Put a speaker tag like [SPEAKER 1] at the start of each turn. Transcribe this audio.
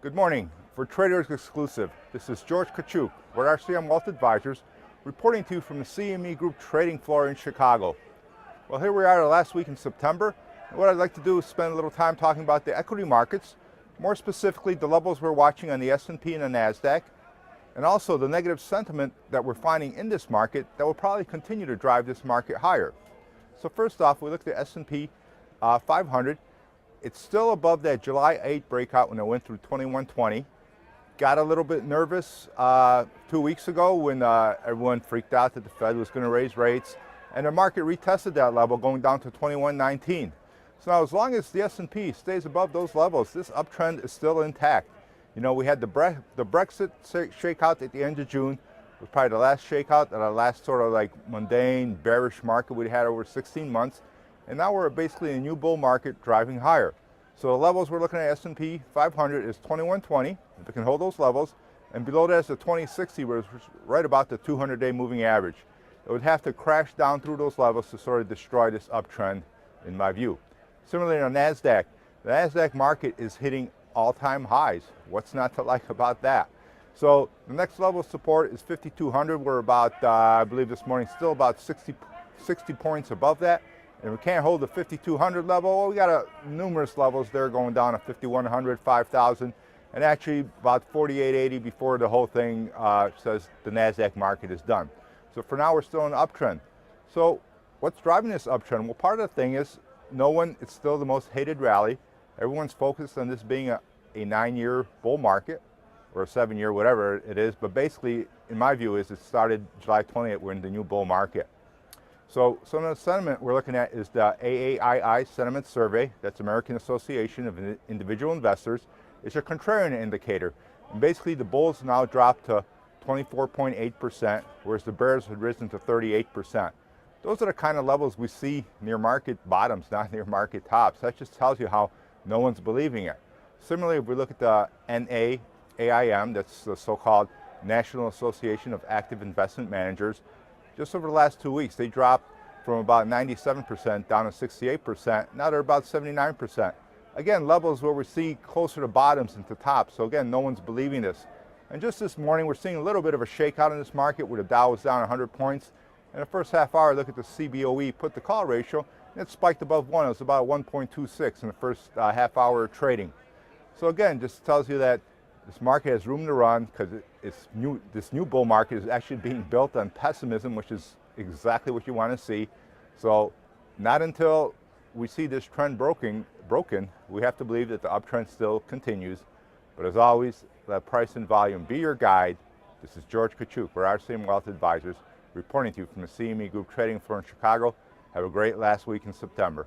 [SPEAKER 1] Good morning. For Traders Exclusive, this is George Kachuk, with RCM Wealth Advisors, reporting to you from the CME Group trading floor in Chicago. Well, here we are the last week in September, and what I'd like to do is spend a little time talking about the equity markets, more specifically the levels we're watching on the S&P and the NASDAQ, and also the negative sentiment that we're finding in this market that will probably continue to drive this market higher. So first off, we look at the S&P 500. It's still above that July 8 breakout when it went through 2120. Got a little bit nervous 2 weeks ago when everyone freaked out that the Fed was going to raise rates, and the market retested that level going down to 2119. So now as long as the S&P stays above those levels, this uptrend is still intact. You know, we had the Brexit shakeout at the end of June. It was probably the last shakeout, the last sort of like mundane, bearish market we had over 16 months. And now we're basically in a new bull market driving higher. So the levels we're looking at S&P 500 is 2120, if it can hold those levels, and below that is the 2060, which is right about the 200-day moving average. It would have to crash down through those levels to sort of destroy this uptrend, in my view. Similarly on NASDAQ, the NASDAQ market is hitting all-time highs. What's not to like about that? So the next level of support is 5200. We're about, I believe this morning, still about 60 points above that. And we can't hold the 5200 level. Well, we got numerous levels there going down to 5100, 5000, and actually about 4880 before the whole thing says the NASDAQ market is done. So for now, we're still in an uptrend. So what's driving this uptrend? Well, part of the thing is it's still the most hated rally. Everyone's focused on this being a 9-year bull market or a 7-year, whatever it is. But basically, in my view, it started July 20th. We're in the new bull market. So some of the sentiment we're looking at is the AAII Sentiment Survey. That's American Association of Individual Investors. It's a contrarian indicator. And basically, the bulls now dropped to 24.8%, whereas the bears had risen to 38%. Those are the kind of levels we see near market bottoms, not near market tops. That just tells you how no one's believing it. Similarly, if we look at the NAAIM, that's the so-called National Association of Active Investment Managers, just over the last 2 weeks, they dropped from about 97% down to 68%. Now they're about 79%. Again, levels where we see closer to bottoms than to tops. So again, no one's believing this. And just this morning, we're seeing a little bit of a shakeout in this market where the Dow was down 100 points. In the first half hour, look at the CBOE put-to call ratio, and it spiked above 1. It was about 1.26 in the first half hour of trading. So again, just tells you that this market has room to run because this new bull market is actually being built on pessimism, which is exactly what you want to see. So not until we see this trend broken, we have to believe that the uptrend still continues. But as always, let price and volume be your guide. This is George Kachuk for RCM Wealth Advisors, reporting to you from the CME Group trading floor in Chicago. Have a great last week in September.